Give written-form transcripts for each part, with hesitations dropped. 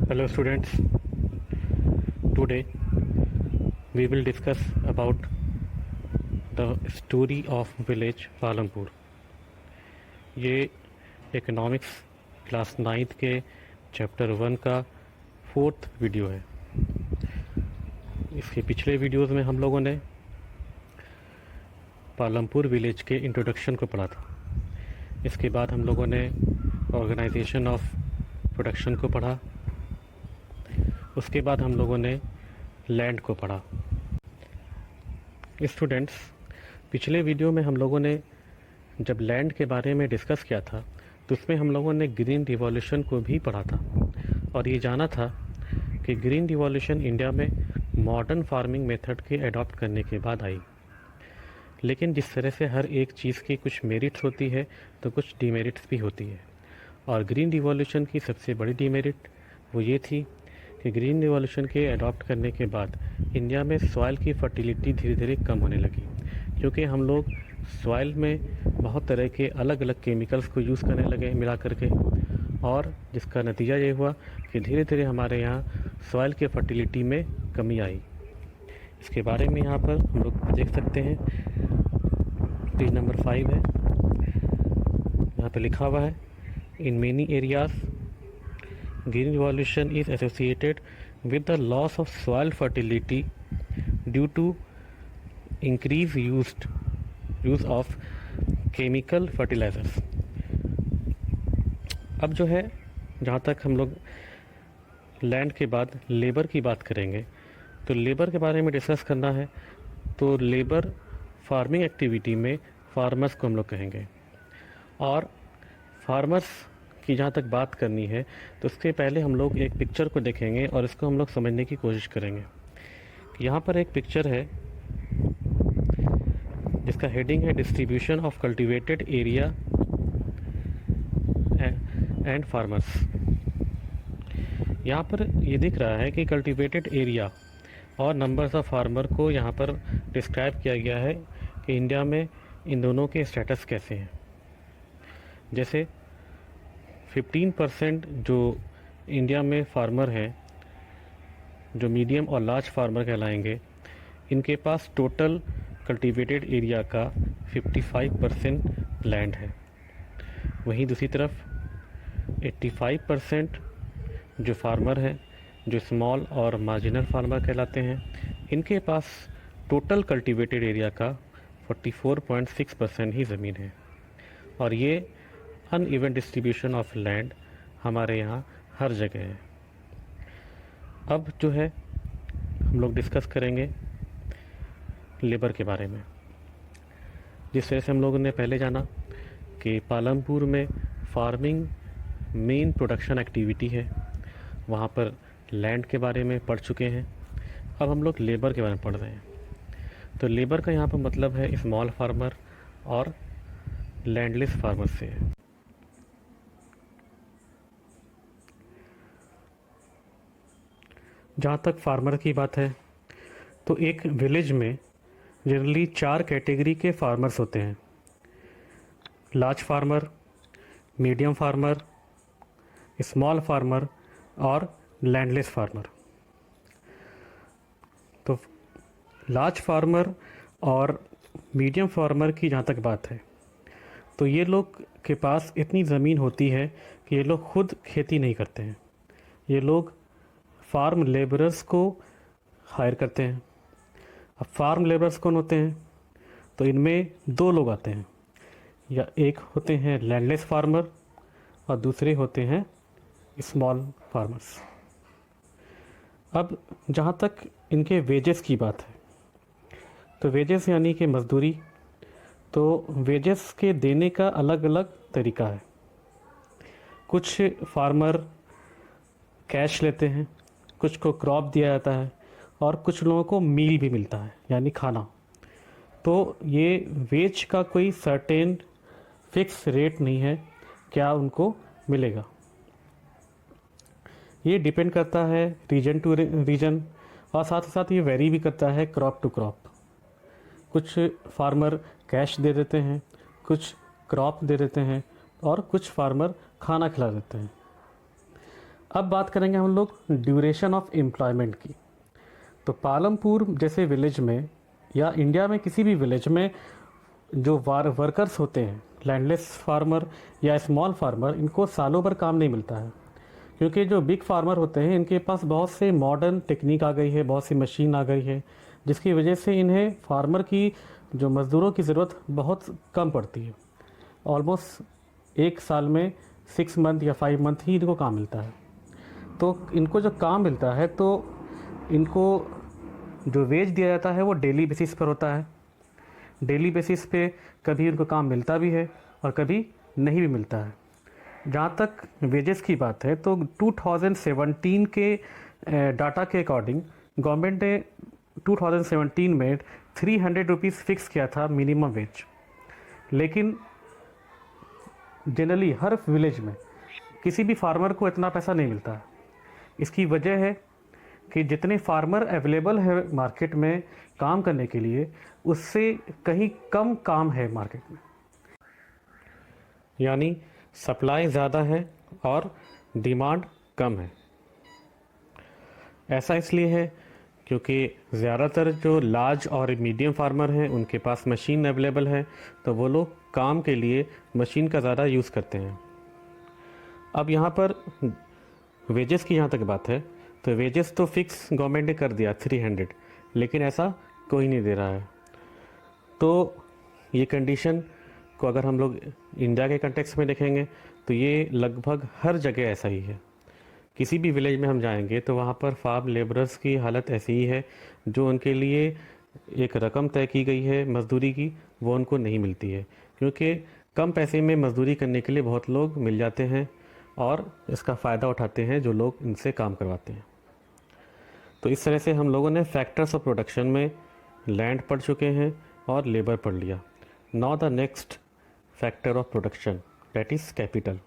Hello students, today we will discuss about the story of village Palampur. ये economics class 9th के chapter 1 का 4th video है। इसके पिछले वीडियोस में हम लोगों ने पालमपुर विलेज के इंट्रोडक्शन को पढ़ा था। इसके बाद हम लोगों ने ऑर्गेनाइजेशन ऑफ प्रोडक्शन को पढ़ा। उसके बाद हम लोगों ने लैंड को पढ़ा। स्टूडेंट्स, पिछले वीडियो में हम लोगों ने जब लैंड के बारे में डिस्कस किया था तो उसमें हम लोगों ने ग्रीन रिवॉल्यूशन को भी पढ़ा था और ये जाना था कि ग्रीन रिवॉल्यूशन इंडिया में मॉडर्न फार्मिंग मेथड के अडॉप्ट करने के बाद आई। लेकिन जिस तरह से हर एक चीज़ की कुछ मेरिट्स होती है तो कुछ डीमेरिट्स भी होती है, और ग्रीन रिवॉल्यूशन की सबसे बड़ी डीमेरिट वो ये थी कि ग्रीन रिवॉल्यूशन के अडॉप्ट करने के बाद इंडिया में सॉइल की फर्टिलिटी धीरे धीरे कम होने लगी, क्योंकि हम लोग सॉइल में बहुत तरह के अलग अलग केमिकल्स को यूज़ करने लगे मिला करके, और जिसका नतीजा ये हुआ कि धीरे धीरे हमारे यहाँ सॉइल के फर्टिलिटी में कमी आई। इसके बारे में यहाँ पर हम लोग देख सकते हैं, पेज नंबर 5 है, यहाँ पे लिखा हुआ है, in many areas green revolution is associated with the loss of soil fertility due to increased use of chemical fertilizers। अब जो है, जहाँ तक हम लोग लैंड के बाद लेबर की बात करेंगे तो लेबर के बारे में डिस्कस करना है। तो लेबर फार्मिंग एक्टिविटी में फार्मर्स को हम लोग कहेंगे, और फार्मर्स की जहाँ तक बात करनी है तो उसके पहले हम लोग एक पिक्चर को देखेंगे और इसको हम लोग समझने की कोशिश करेंगे। यहाँ पर एक पिक्चर है जिसका हेडिंग है distribution of cultivated area and farmers. यहाँ पर ये दिख रहा है कि कल्टीवेटेड एरिया और नंबर्स ऑफ फार्मर को यहाँ पर डिस्क्राइब किया गया है कि इंडिया में इन दोनों के स्टेटस कैसे हैं। जैसे 15% जो इंडिया में फार्मर हैं, जो मीडियम और लार्ज फार्मर कहलाएंगे, इनके पास टोटल कल्टीवेटेड एरिया का 55% लैंड है। वहीं दूसरी तरफ 85% जो फार्मर हैं, जो स्मॉल और मार्जिनल फार्मर कहलाते हैं, इनके पास टोटल कल्टीवेटेड एरिया का 44.6% ही ज़मीन है। और ये अनइवन डिस्ट्रीब्यूशन ऑफ लैंड हमारे यहाँ हर जगह है। अब जो है हम लोग डिस्कस करेंगे लेबर के बारे में। जिस तरह से हम लोगों ने पहले जाना कि पालमपुर में फार्मिंग मेन प्रोडक्शन एक्टिविटी है, वहाँ पर लैंड के बारे में पढ़ चुके हैं। अब हम लोग लेबर के बारे में पढ़ रहे हैं। तो लेबर का यहाँ पर मतलब है स्मॉल फार्मर और लैंडलेस फार्मर से है। जहाँ तक फार्मर की बात है तो एक विलेज में जनरली 4 कैटेगरी के फार्मर्स होते हैं: large farmer, medium farmer, small farmer और लैंडलेस फार्मर। तो लार्ज फार्मर और मीडियम फार्मर की जहाँ तक बात है तो ये लोग के पास इतनी ज़मीन होती है कि ये लोग खुद खेती नहीं करते हैं, ये लोग फार्म लेबरर्स को हायर करते हैं। अब फार्म लेबरर्स कौन होते हैं? तो इनमें 2 लोग आते हैं, या एक होते हैं लैंडलेस फार्मर और दूसरे होते हैं स्मॉल फार्मर्स। अब जहाँ तक इनके वेजेस की बात है तो वेजेस यानी कि मजदूरी, तो वेजेस के देने का अलग अलग तरीका है। कुछ फार्मर कैश लेते हैं, कुछ को क्रॉप दिया जाता है और कुछ लोगों को मील भी मिलता है यानी खाना। तो ये वेज का कोई सर्टेन फिक्स रेट नहीं है क्या उनको मिलेगा। ये डिपेंड करता है रीजन टू रीजन, और साथ ही साथ ये वेरी भी करता है क्रॉप टू क्रॉप। कुछ फार्मर कैश दे देते हैं, कुछ क्रॉप दे देते हैं और कुछ फार्मर खाना खिला देते हैं। अब बात करेंगे हम लोग ड्यूरेशन ऑफ एम्प्लॉयमेंट की। तो पालमपुर जैसे विलेज में या इंडिया में किसी भी विलेज में जो वर्कर्स होते हैं, लैंडलेस फार्मर या स्मॉल फार्मर, इनको सालों भर काम नहीं मिलता है, क्योंकि जो बिग फार्मर होते हैं इनके पास बहुत से मॉडर्न टेक्निक आ गई है, बहुत सी मशीन आ गई है, जिसकी वजह से इन्हें फार्मर की जो मज़दूरों की ज़रूरत बहुत कम पड़ती है। ऑलमोस्ट एक साल में 6 मंथ या 5 मंथ ही इनको काम मिलता है। तो इनको जो काम मिलता है तो इनको जो वेज दिया जाता है वो डेली बेसिस पर होता है। डेली बेसिस पे कभी उनको काम मिलता भी है और कभी नहीं भी मिलता है। जहाँ तक वेजेस की बात है तो 2017 के डाटा के अकॉर्डिंग गवर्नमेंट ने 2017 में 300 रुपीज़ फिक्स किया था मिनिमम वेज, लेकिन जनरली हर विलेज में किसी भी फार्मर को इतना पैसा नहीं मिलता है। इसकी वजह है कि जितने फार्मर अवेलेबल है मार्केट में काम करने के लिए, उससे कहीं कम काम है मार्केट में, यानी सप्लाई ज़्यादा है और डिमांड कम है। ऐसा इसलिए है क्योंकि ज़्यादातर जो लार्ज और मीडियम फार्मर हैं उनके पास मशीन अवेलेबल है, तो वो लोग काम के लिए मशीन का ज़्यादा यूज़ करते हैं। अब यहाँ पर वेजेस की यहाँ तक बात है तो वेजेस तो फिक्स गवर्नमेंट ने कर दिया 300, लेकिन ऐसा कोई नहीं दे रहा है। तो ये कंडीशन को अगर हम लोग इंडिया के कंटेक्स्ट में देखेंगे तो ये लगभग हर जगह ऐसा ही है। किसी भी विलेज में हम जाएंगे तो वहाँ पर फार्म लेबरर्स की हालत ऐसी ही है, जो उनके लिए एक रकम तय की गई है मज़दूरी की, वो उनको नहीं मिलती है, क्योंकि कम पैसे में मज़दूरी करने के लिए बहुत लोग मिल जाते हैं और इसका फ़ायदा उठाते हैं जो लोग इनसे काम करवाते हैं। तो इस तरह से हम लोगों ने फैक्टर्स ऑफ प्रोडक्शन में लैंड पढ़ चुके हैं और लेबर पढ़ लिया। Now the next factor of production, that is capital.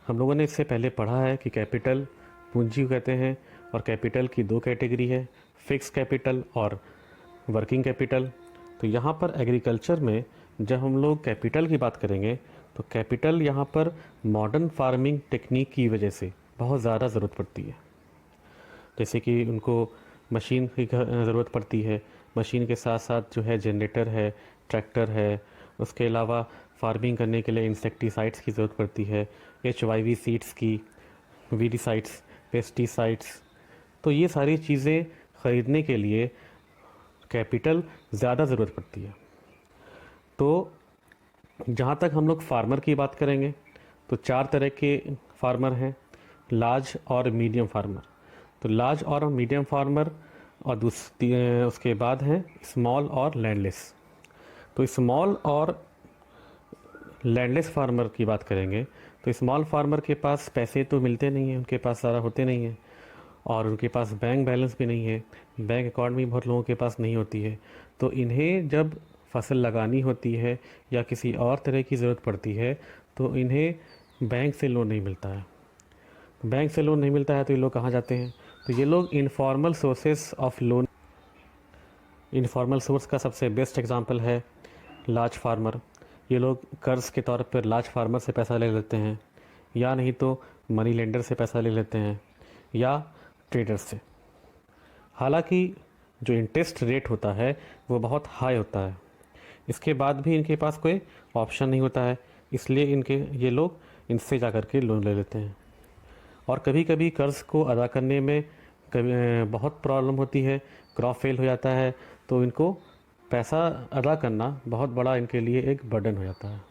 हम लोगों ने इससे पहले पढ़ा है कि कैपिटल पूंजी कहते हैं और कैपिटल की 2 कैटेगरी है, फिक्स कैपिटल और वर्किंग कैपिटल। तो यहाँ पर एग्रीकल्चर में जब हम लोग कैपिटल की बात करेंगे तो कैपिटल यहाँ पर मॉडर्न फार्मिंग टेक्निक की वजह से बहुत ज़्यादा ज़रूरत पड़ती है। जैसे कि उनको मशीन की ज़रूरत पड़ती है, मशीन के साथ साथ जो है जनरेटर है, ट्रैक्टर है, उसके अलावा फार्मिंग करने के लिए इंसेक्टिसाइड्स की ज़रूरत पड़ती है, HYV सीड्स की, वीडिसाइड्स, पेस्टिसाइड्स। तो ये सारी चीज़ें ख़रीदने के लिए कैपिटल ज़्यादा ज़रूरत पड़ती है। तो जहाँ तक हम लोग फार्मर की बात करेंगे तो 4 तरह के फार्मर हैं, लार्ज और मीडियम फार्मर। तो लार्ज और मीडियम फार्मर और उसके बाद है स्मॉल और लैंडलेस। तो स्मॉल और लैंडलेस फार्मर की बात करेंगे तो स्मॉल फार्मर के पास पैसे तो मिलते नहीं हैं, उनके पास ज़्यादा होते नहीं हैं और उनके पास बैंक बैलेंस भी नहीं है, बैंक अकाउंट भी बहुत लोगों के पास नहीं होती है। तो इन्हें जब फसल लगानी होती है या किसी और तरह की ज़रूरत पड़ती है तो इन्हें बैंक से लोन नहीं मिलता है। बैंक से लोन नहीं मिलता है तो ये लोग कहाँ जाते हैं? तो ये लोग informal sources of loan, informal source का सबसे बेस्ट एग्जांपल है लार्ज फार्मर। ये लोग कर्ज़ के तौर पर लार्ज फार्मर से पैसा ले लेते हैं, या नहीं तो मनी लेंडर से पैसा ले लेते हैं या ट्रेडर्स से। हालांकि जो इंटरेस्ट रेट होता है वो बहुत हाई होता है, इसके बाद भी इनके पास कोई ऑप्शन नहीं होता है, इसलिए ये लोग इनसे जा कर के लोन ले लेते हैं। और कभी कभी कर्ज़ को अदा करने में बहुत प्रॉब्लम होती है, क्रॉप फेल हो जाता है, तो इनको पैसा अदा करना बहुत बड़ा इनके लिए एक बर्डन हो जाता है।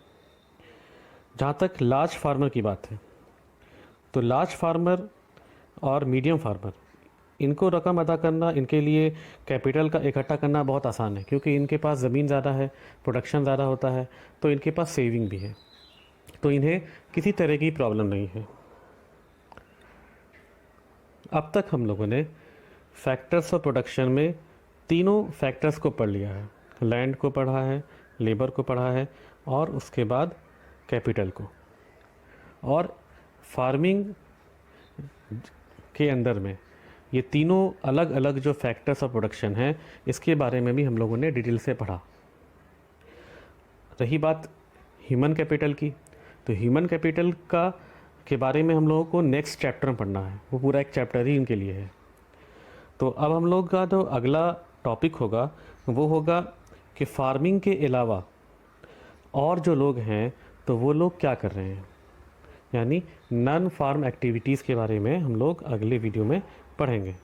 जहाँ तक लार्ज फार्मर की बात है तो लार्ज फार्मर और मीडियम फार्मर, इनको रकम अदा करना, इनके लिए कैपिटल का इकट्ठा करना बहुत आसान है, क्योंकि इनके पास ज़मीन ज़्यादा है, प्रोडक्शन ज़्यादा होता है, तो इनके पास सेविंग भी है, तो इन्हें किसी तरह की प्रॉब्लम नहीं है। अब तक हम लोगों ने फैक्टर्स ऑफ प्रोडक्शन में तीनों फैक्टर्स को पढ़ लिया है, लैंड को पढ़ा है, लेबर को पढ़ा है और उसके बाद कैपिटल को। और फार्मिंग के अंदर में ये तीनों अलग अलग जो फैक्टर्स ऑफ प्रोडक्शन हैं, इसके बारे में भी हम लोगों ने डिटेल से पढ़ा। रही बात ह्यूमन कैपिटल की, तो ह्यूमन कैपिटल का के बारे में हम लोगों को नेक्स्ट चैप्टर में पढ़ना है, वो पूरा एक चैप्टर ही इनके लिए है। तो अब हम लोग का जो अगला टॉपिक होगा वो होगा कि फार्मिंग के अलावा और जो लोग हैं तो वो लोग क्या कर रहे हैं, यानी नॉन फार्म एक्टिविटीज़ के बारे में हम लोग अगले वीडियो में पढ़ेंगे।